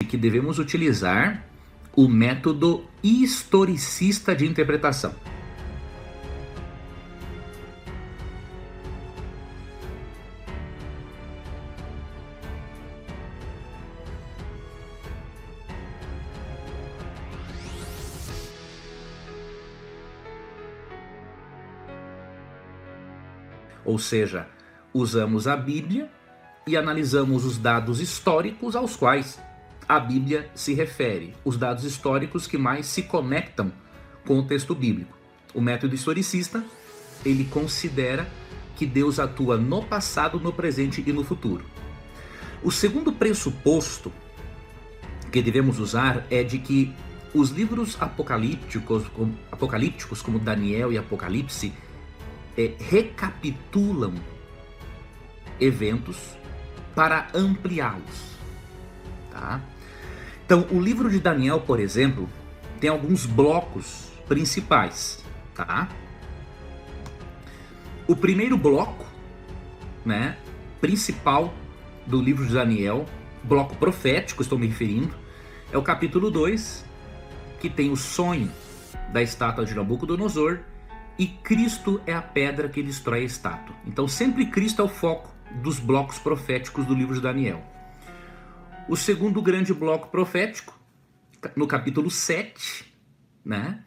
que devemos utilizar o método historicista de interpretação. Ou seja, usamos a Bíblia e analisamos os dados históricos aos quais a Bíblia se refere, os dados históricos que mais se conectam com o texto bíblico. O método historicista, ele considera que Deus atua no passado, no presente e no futuro. O segundo pressuposto que devemos usar é de que os livros apocalípticos como Daniel e Apocalipse, recapitulam eventos para ampliá-los, tá? Então, o livro de Daniel, por exemplo, tem alguns blocos principais, tá? O primeiro bloco, né, principal do livro de Daniel, bloco profético, estou me referindo, é o capítulo 2, que tem o sonho da estátua de Nabucodonosor, e Cristo é a pedra que destrói a estátua. Então sempre Cristo é o foco dos blocos proféticos do livro de Daniel. O segundo grande bloco profético, no capítulo 7, né,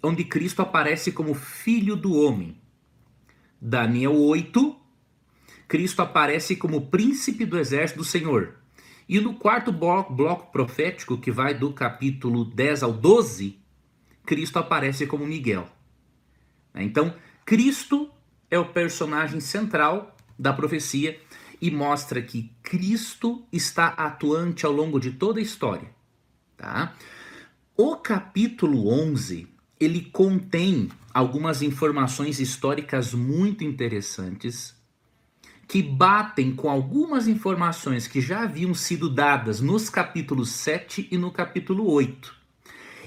onde Cristo aparece como Filho do Homem. Daniel 8, Cristo aparece como Príncipe do Exército do Senhor. E no quarto bloco profético, que vai do capítulo 10 ao 12, Cristo aparece como Miguel. Então, Cristo é o personagem central da profecia e mostra que Cristo está atuante ao longo de toda a história, tá? O capítulo 11, ele contém algumas informações históricas muito interessantes que batem com algumas informações que já haviam sido dadas nos capítulos 7 e no capítulo 8.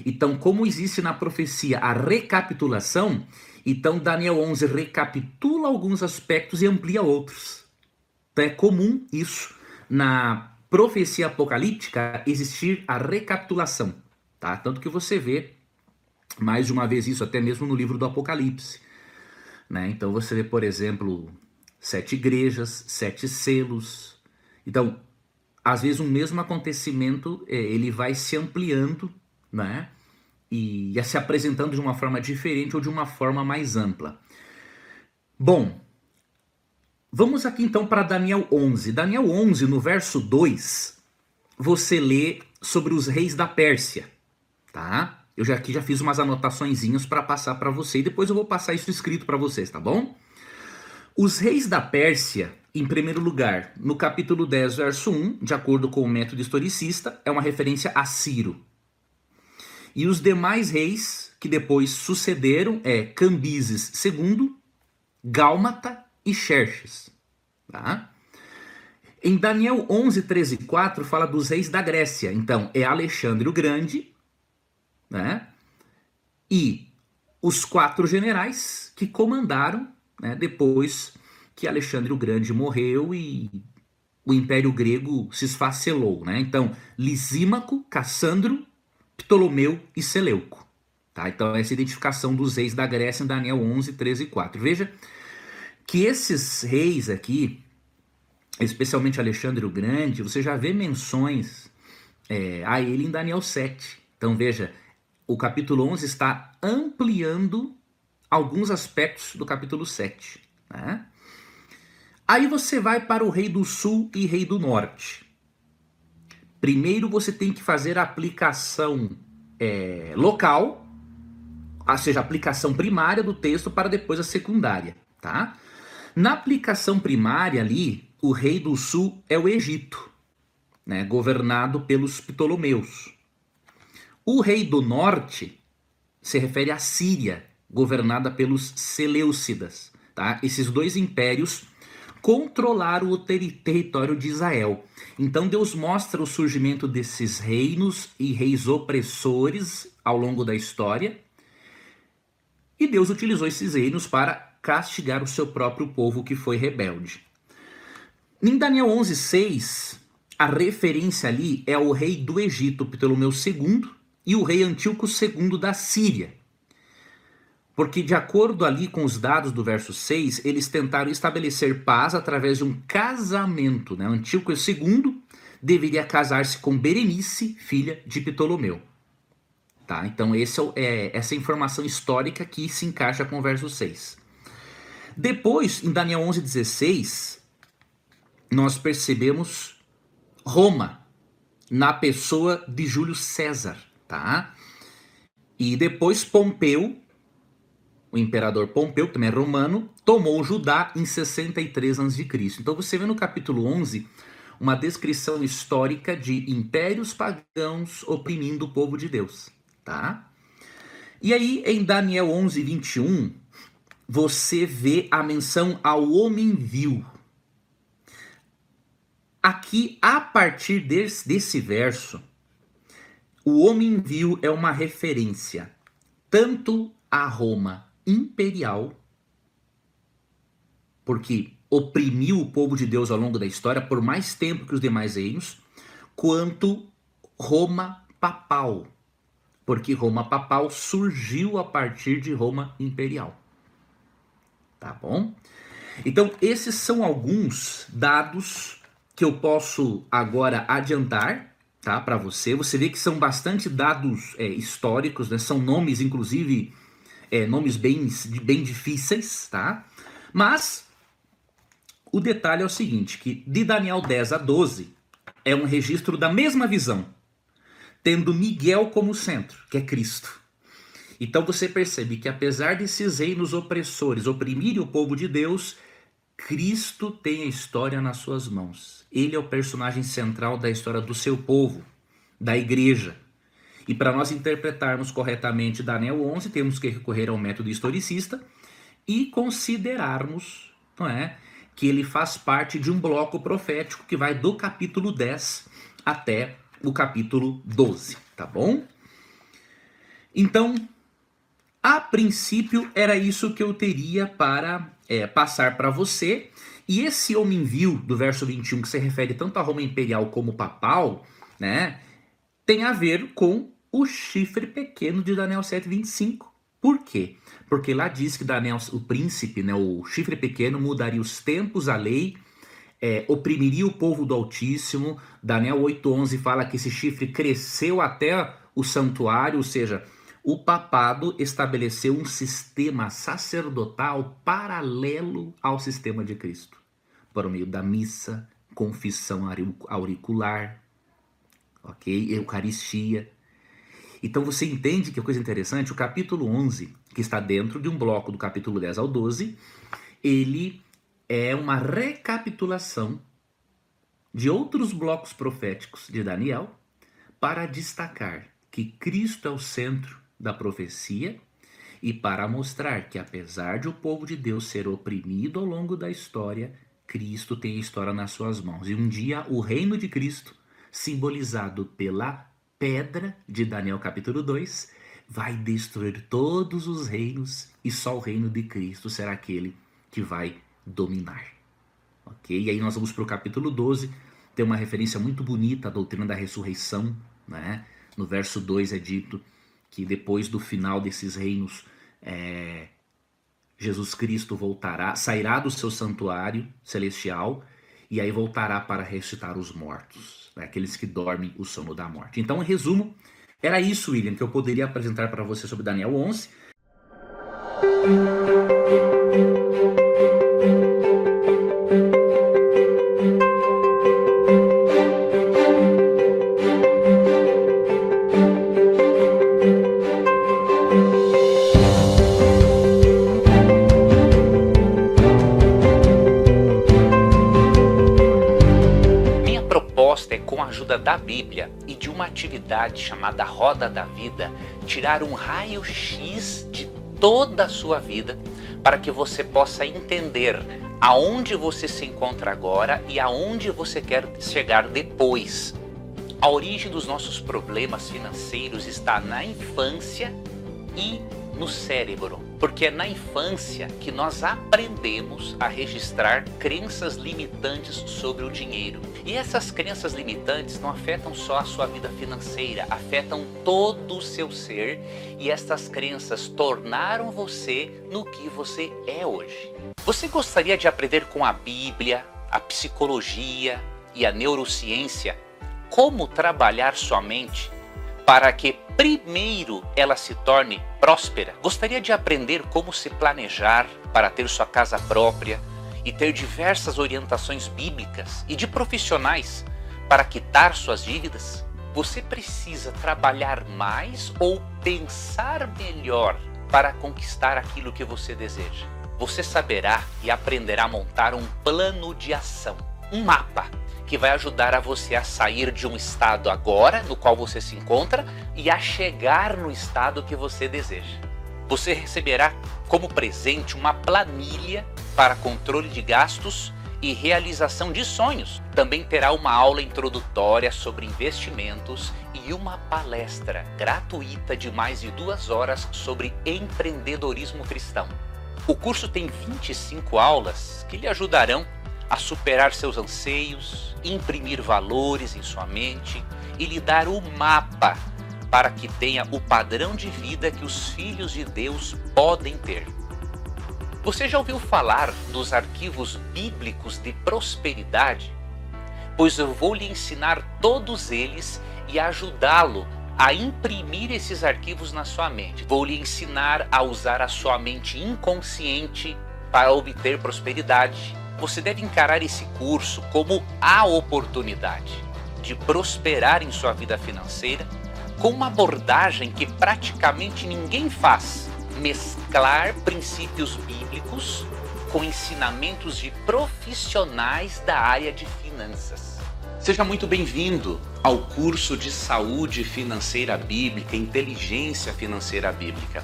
Então, como existe na profecia a recapitulação, então Daniel 11 recapitula alguns aspectos e amplia outros. Então é comum isso na profecia apocalíptica existir a recapitulação, tá? Tanto que você vê mais de uma vez isso até mesmo no livro do Apocalipse, né? Então você vê, por exemplo, 7 igrejas, 7 selos. Então, às vezes um mesmo acontecimento ele vai se ampliando, né? E se apresentando de uma forma diferente ou de uma forma mais ampla. Bom, vamos aqui então para Daniel 11. Daniel 11, no verso 2, você lê sobre os reis da Pérsia, tá? Eu aqui já fiz umas anotaçõezinhas para passar para você e depois eu vou passar isso escrito para vocês, tá bom? Os reis da Pérsia, em primeiro lugar, no capítulo 10, verso 1, de acordo com o método historicista, é uma referência a Ciro. E os demais reis que depois sucederam Cambises II, Gálmata e Xerxes. Tá? Em Daniel 11, 13 e 4 fala dos reis da Grécia. Então é Alexandre o Grande, né? E os 4 generais que comandaram, né, depois que Alexandre o Grande morreu e o Império Grego se esfacelou. Né? Então Lisímaco, Cassandro, Ptolomeu e Seleuco. Tá? Então essa identificação dos reis da Grécia em Daniel 11, 13 e 4. Veja que esses reis aqui, especialmente Alexandre o Grande, você já vê menções a ele em Daniel 7. Então veja, o capítulo 11 está ampliando alguns aspectos do capítulo 7. Né? Aí você vai para o rei do sul e rei do norte. Primeiro você tem que fazer a aplicação local, ou seja, a aplicação primária do texto para depois a secundária, tá? Na aplicação primária ali, o rei do sul é o Egito, né, governado pelos Ptolomeus. O rei do norte se refere à Síria, governada pelos Seleucidas, tá? Esses 2 impérios controlaram o território de Israel. Então Deus mostra o surgimento desses reinos e reis opressores ao longo da história. E Deus utilizou esses reinos para castigar o seu próprio povo que foi rebelde. Em Daniel 11:6, a referência ali é o rei do Egito, Ptolomeu II, e o rei Antíoco II da Síria. Porque de acordo ali com os dados do verso 6, eles tentaram estabelecer paz através de um casamento, né? Antíoco II deveria casar-se com Berenice, filha de Ptolomeu. Tá? Então essa informação histórica que se encaixa com o verso 6. Depois, em Daniel 11:16, nós percebemos Roma, na pessoa de Júlio César, tá? E depois Pompeu, o imperador Pompeu, que também é romano, tomou Judá em 63 a.C. Então você vê no capítulo 11 uma descrição histórica de impérios pagãos oprimindo o povo de Deus, tá? E aí em Daniel 11:21, você vê a menção ao homem vil. Aqui, a partir desse verso, o homem vil é uma referência tanto a Roma imperial, porque oprimiu o povo de Deus ao longo da história por mais tempo que os demais reinos, quanto Roma papal, porque Roma papal surgiu a partir de Roma imperial. Tá bom? Então, esses são alguns dados que eu posso agora adiantar, tá, para você. Você vê que são bastante dados históricos, né? São nomes, inclusive, nomes bem difíceis, tá? Mas o detalhe é o seguinte, que de Daniel 10 a 12 é um registro da mesma visão, tendo Miguel como centro, que é Cristo. Então você percebe que apesar desses reinos opressores oprimirem o povo de Deus, Cristo tem a história nas suas mãos. Ele é o personagem central da história do seu povo, da igreja. E para nós interpretarmos corretamente Daniel 11, temos que recorrer ao método historicista e considerarmos, não é, que ele faz parte de um bloco profético que vai do capítulo 10 até o capítulo 12, tá bom? Então, a princípio era isso que eu teria para passar para você. E esse homem vil do verso 21, que se refere tanto a Roma imperial como papal, né, tem a ver com o chifre pequeno de Daniel 7:25. Por quê? Porque lá diz que Daniel, o príncipe, né, o chifre pequeno, mudaria os tempos, a lei, oprimiria o povo do Altíssimo. Daniel 8:11 fala que esse chifre cresceu até o santuário, ou seja, o papado estabeleceu um sistema sacerdotal paralelo ao sistema de Cristo, por meio da missa, confissão auricular, ok? Eucaristia. Então você entende que coisa interessante, o capítulo 11, que está dentro de um bloco do capítulo 10 ao 12, ele é uma recapitulação de outros blocos proféticos de Daniel para destacar que Cristo é o centro da profecia e para mostrar que apesar de o povo de Deus ser oprimido ao longo da história, Cristo tem a história nas suas mãos. E um dia o reino de Cristo, simbolizado pela pedra de Daniel capítulo 2, vai destruir todos os reinos e só o reino de Cristo será aquele que vai dominar. Ok? E aí nós vamos para o capítulo 12, tem uma referência muito bonita à doutrina da ressurreição, né? No verso 2 é dito que depois do final desses reinos, Jesus Cristo voltará, sairá do seu santuário celestial e aí voltará para ressuscitar os mortos, né? Aqueles que dormem o sono da morte. Então, em resumo, era isso, William, que eu poderia apresentar para você sobre Daniel 11. Com a ajuda da Bíblia e de uma atividade chamada Roda da Vida, tirar um raio-x de toda a sua vida para que você possa entender aonde você se encontra agora e aonde você quer chegar depois. A origem dos nossos problemas financeiros está na infância e no cérebro, porque é na infância que nós aprendemos a registrar crenças limitantes sobre o dinheiro. E essas crenças limitantes não afetam só a sua vida financeira, afetam todo o seu ser, e estas crenças tornaram você no que você é hoje. Você gostaria de aprender com a Bíblia, a psicologia e a neurociência como trabalhar sua mente para que primeiro ela se torne próspera? Gostaria de aprender como se planejar para ter sua casa própria e ter diversas orientações bíblicas e de profissionais para quitar suas dívidas? Você precisa trabalhar mais ou pensar melhor para conquistar aquilo que você deseja? Você saberá e aprenderá a montar um plano de ação, um mapa, que vai ajudar a você a sair de um estado agora, no qual você se encontra, e a chegar no estado que você deseja. Você receberá como presente uma planilha para controle de gastos e realização de sonhos. Também terá uma aula introdutória sobre investimentos e uma palestra gratuita de mais de 2 horas sobre empreendedorismo cristão. O curso tem 25 aulas que lhe ajudarão a superar seus anseios, imprimir valores em sua mente e lhe dar o mapa para que tenha o padrão de vida que os filhos de Deus podem ter. Você já ouviu falar dos arquivos bíblicos de prosperidade? Pois eu vou lhe ensinar todos eles e ajudá-lo a imprimir esses arquivos na sua mente. Vou lhe ensinar a usar a sua mente inconsciente para obter prosperidade. Você deve encarar esse curso como a oportunidade de prosperar em sua vida financeira com uma abordagem que praticamente ninguém faz: mesclar princípios bíblicos com ensinamentos de profissionais da área de finanças. Seja muito bem-vindo ao curso de Saúde Financeira Bíblica, Inteligência Financeira Bíblica.